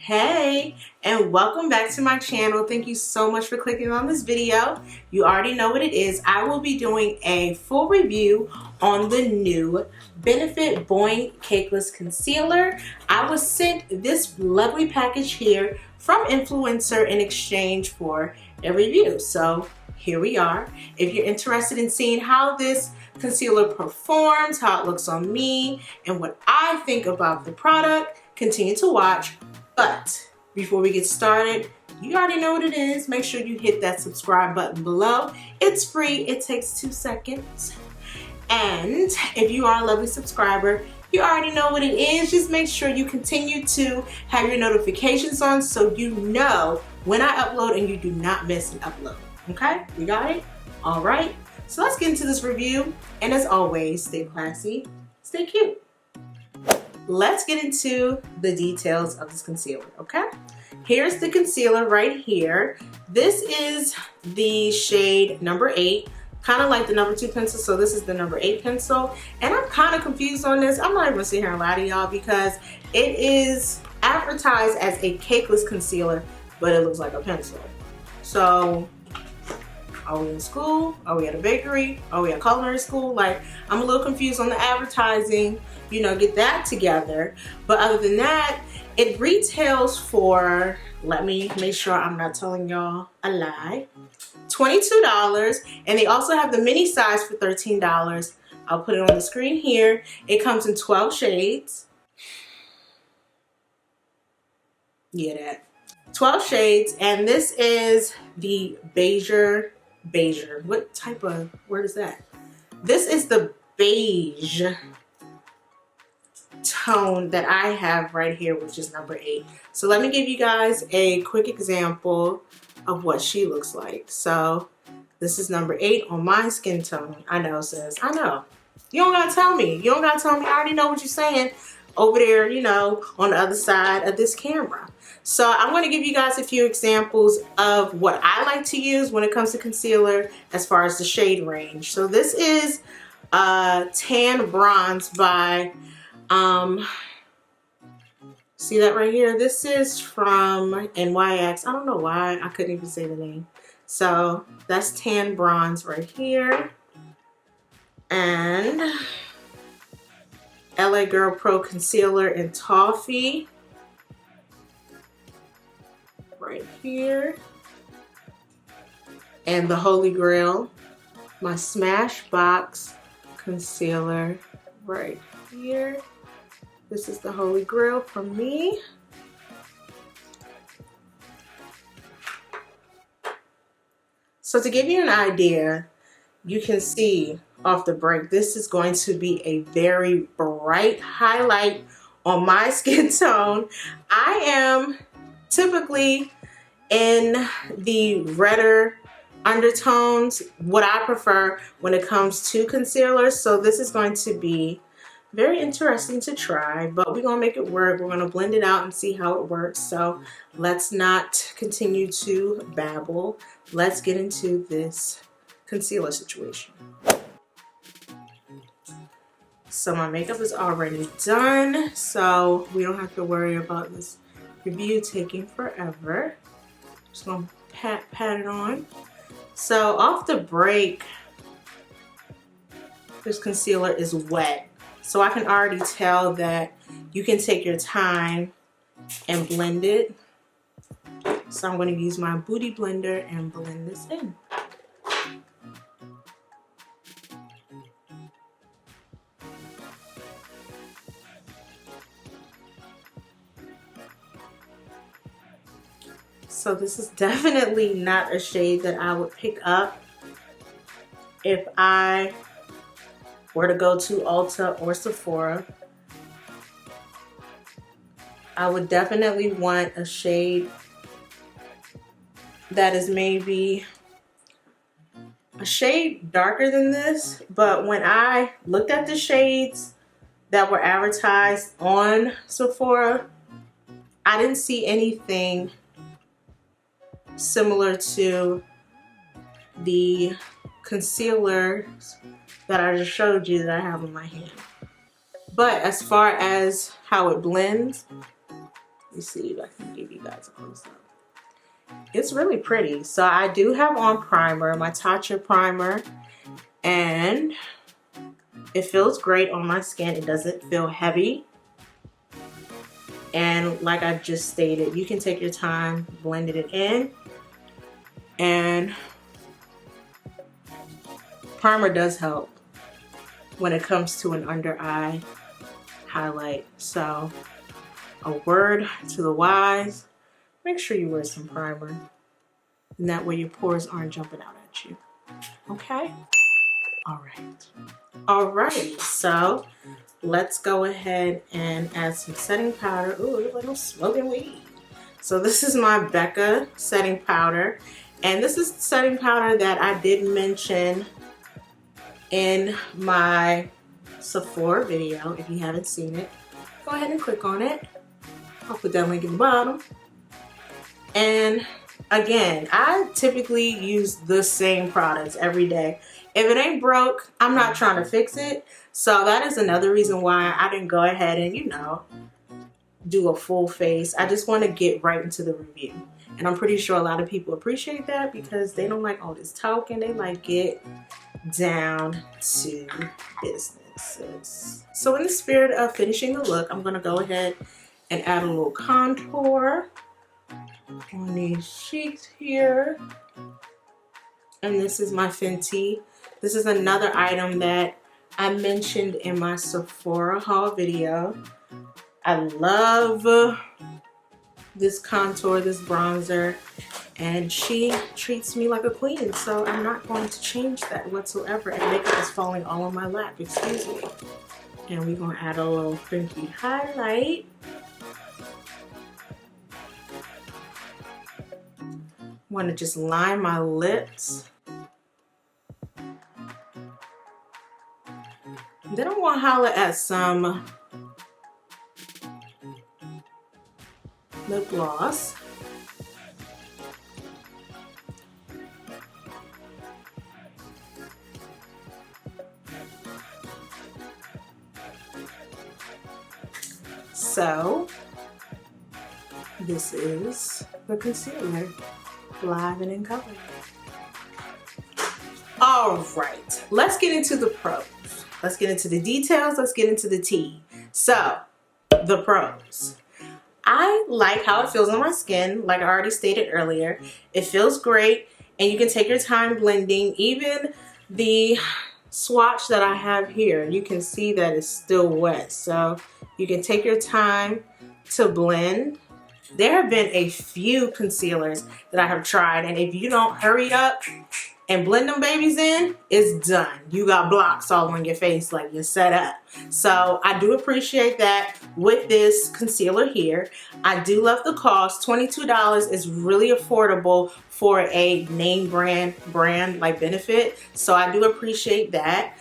Hey, and welcome back to my channel. Thank you so much for clicking on this video. You already know what it is. I will be doing a full review on the new Benefit Boing Cakeless Concealer. I was sent this lovely package here from Influencer in exchange for a review. So here we are. If you're interested in seeing how this concealer performs, how it looks on me, and what I think about the product, continue to watch. But before we get started, you already know what it is. Make sure you hit that subscribe button below. It's free. It takes 2 seconds. And if you are a lovely subscriber, you already know what it is. Just make sure you continue to have your notifications on so you know when I upload and you do not miss an upload. Okay? You got it? All right. So let's get into this review. And as always, stay classy, stay cute. Let's get into the details of this concealer, okay? Here's the concealer right here. This is the shade number 8, kind of like the number 2 pencil, so this is the number 8 pencil. And I'm kind of confused on this. I'm not even gonna sit here and lie to y'all because it is advertised as a cakeless concealer, but it looks like a pencil. So, are we in school? Are we at a bakery? Are we at culinary school? Like, I'm a little confused on the advertising. You know, get that together. But other than that, it retails for, let me make sure I'm not telling y'all a lie, $22. And they also have the mini size for $13. I'll put it on the screen here. It comes in 12 shades. Yeah, that. 12 shades. And this is the beige. What type of word is that? This is the beige tone that I have right here, which is number 8. So let me give you guys a quick example of what she looks like. So this is number 8 on my skin tone. I know, sis. I know. You don't gotta tell me. You don't gotta tell me. I already know what you're saying over there, you know, on the other side of this camera. So I'm going to give you guys a few examples of what I like to use when it comes to concealer as far as the shade range. So this is Tan Bronze by, see that right here? This is from NYX. I don't know why I couldn't even say the name. So that's Tan Bronze right here. And LA Girl Pro Concealer in Toffee right here. And the Holy Grail, my Smashbox concealer right here. This is the Holy Grail from me. So to give you an idea, you can see off the break, this is going to be a very bright highlight on my skin tone. I am typically in the redder undertones, what I prefer when it comes to concealer. So this is going to be very interesting to try, but we're gonna make it work. We're gonna blend it out and see how it works. So let's not continue to babble. Let's get into this concealer situation. So my makeup is already done, so we don't have to worry about this review taking forever. Just gonna pat it on. So off the break, this concealer is wet. So I can already tell that you can take your time and blend it. So I'm gonna use my Booty Blender and blend this in. So this is definitely not a shade that I would pick up if I were to go to Ulta or Sephora. I would definitely want a shade that is maybe a shade darker than this. But when I looked at the shades that were advertised on Sephora, I didn't see anything similar to the concealers that I just showed you that I have in my hand. But as far as how it blends, me see if I can give you guys a close up. It's really pretty. So I do have on primer, my Tatcha primer, and it feels great on my skin. It doesn't feel heavy. And like I just stated, you can take your time blending it in. And primer does help when it comes to an under eye highlight. So a word to the wise, make sure you wear some primer. And that way your pores aren't jumping out at you. Okay? All right. All right, so let's go ahead and add some setting powder. Ooh, look like I'm smoking weed. So this is my Becca setting powder. And this is the setting powder that I did mention in my Sephora video. If you haven't seen it, go ahead and click on it. I'll put that link in the bottom. And again, I typically use the same products every day. If it ain't broke, I'm not trying to fix it. So that is another reason why I didn't go ahead and, you know, do a full face. I just want to get right into the review. And I'm pretty sure a lot of people appreciate that because they don't like all this talking. They like get down to business. So in the spirit of finishing the look, I'm going to go ahead and add a little contour on these cheeks here. And this is my Fenty. This is another item that I mentioned in my Sephora haul video. I love this contour, this bronzer, and she treats me like a queen, so I'm not going to change that whatsoever. And makeup is falling all on my lap, excuse me. And we're gonna add a little Fenty highlight. Want to just line my lips. Then I'm gonna holler at some lip gloss. So this is the concealer, live and in color. All right, let's get into the pros. Let's get into the details. Let's get into the tea. So the pros. I like how it feels on my skin. Like I already stated earlier, it feels great and you can take your time blending. Even the swatch that I have here, you can see that it's still wet. So you can take your time to blend. There have been a few concealers that I have tried, and if you don't hurry up and blend them babies in, it's done. You got blocks all on your face like you're set up. So I do appreciate that with this concealer here. I do love the cost. $22 is really affordable for a name brand like Benefit. So I do appreciate that.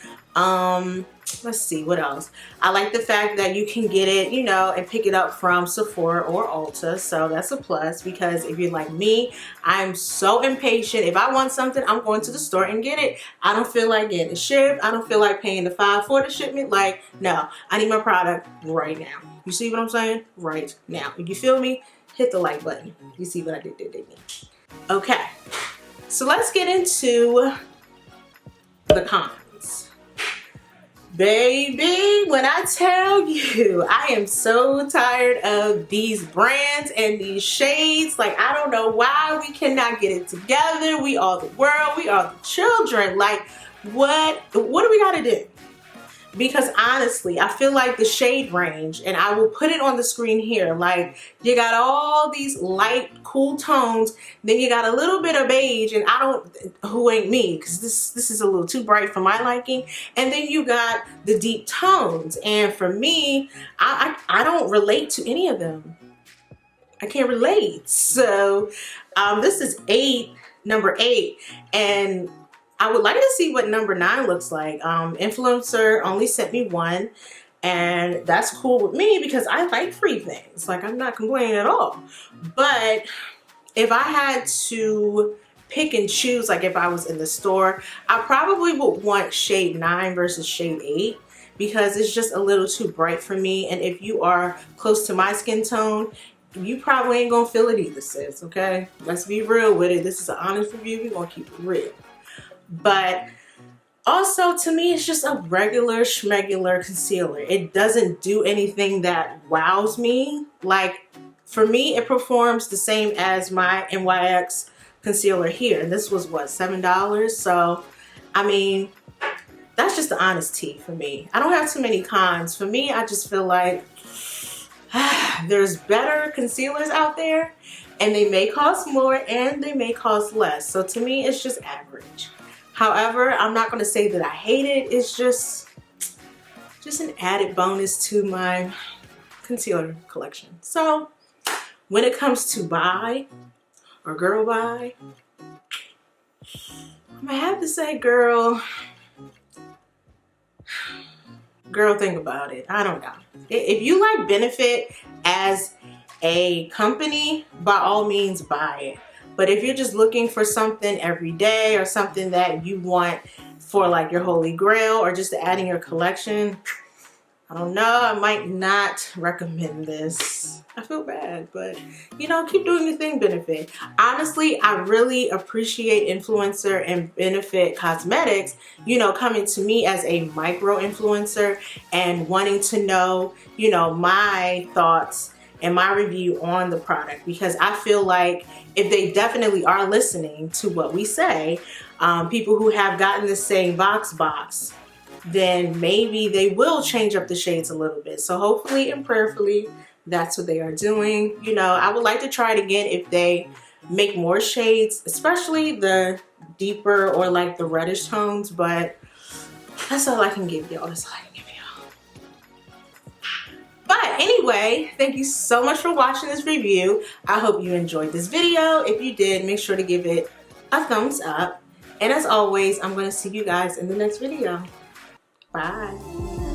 Let's see, what else? I like the fact that you can get it, you know, and pick it up from Sephora or Ulta. So that's a plus, because if you're like me, I'm so impatient. If I want something, I'm going to the store and get it. I don't feel like getting it shipped. I don't feel like paying the $5 for the shipment. Like, no, I need my product right now. You see what I'm saying? Right now. If you feel me, hit the like button. You see what I did there, didn't you? Okay, so let's get into the cons. Baby, when I tell you, I am so tired of these brands and these shades. Like, I don't know why we cannot get it together. We are the world. We are the children. Like, what do we got to do? Because honestly, I feel like the shade range, and I will put it on the screen here, like you got all these light, cool tones, then you got a little bit of beige, and who ain't me, because this is a little too bright for my liking, and then you got the deep tones, and for me, I don't relate to any of them. I can't relate. So this is number 8, and I would like to see what number 9 looks like. Influencer only sent me one, and that's cool with me because I like free things. Like, I'm not complaining at all. But if I had to pick and choose, like if I was in the store, I probably would want shade 9 versus shade 8 because it's just a little too bright for me. And if you are close to my skin tone, you probably ain't gonna feel it either, sis, okay? Let's be real with it. This is an honest review. We're gonna keep it real. But also, to me, it's just a regular schmegular concealer. It doesn't do anything that wows me. Like, for me, it performs the same as my NYX concealer here. And this was, what, $7? So, I mean, that's just the honest tea for me. I don't have too many cons. For me, I just feel like there's better concealers out there, and they may cost more and they may cost less. So to me, it's just average. However, I'm not going to say that I hate it. It's just an added bonus to my concealer collection. So when it comes to buy or girl buy, I have to say, girl, think about it. I don't know. If you like Benefit as a company, by all means buy it. But if you're just looking for something every day or something that you want for like your holy grail or just to add in your collection, I don't know, I might not recommend this. I feel bad, but you know, keep doing your thing, Benefit. Honestly, I really appreciate influencer and Benefit Cosmetics, you know, coming to me as a micro influencer and wanting to know, you know, my thoughts and my review on the product, because I feel like if they definitely are listening to what we say, people who have gotten the same box, then maybe they will change up the shades a little bit. So hopefully and prayerfully, that's what they are doing. You know, I would like to try it again if they make more shades, especially the deeper or like the reddish tones, but that's all I can give y'all. That's all I can give y'all. But anyway, thank you so much for watching this review. I hope you enjoyed this video. If you did, make sure to give it a thumbs up. And as always, I'm going to see you guys in the next video. Bye.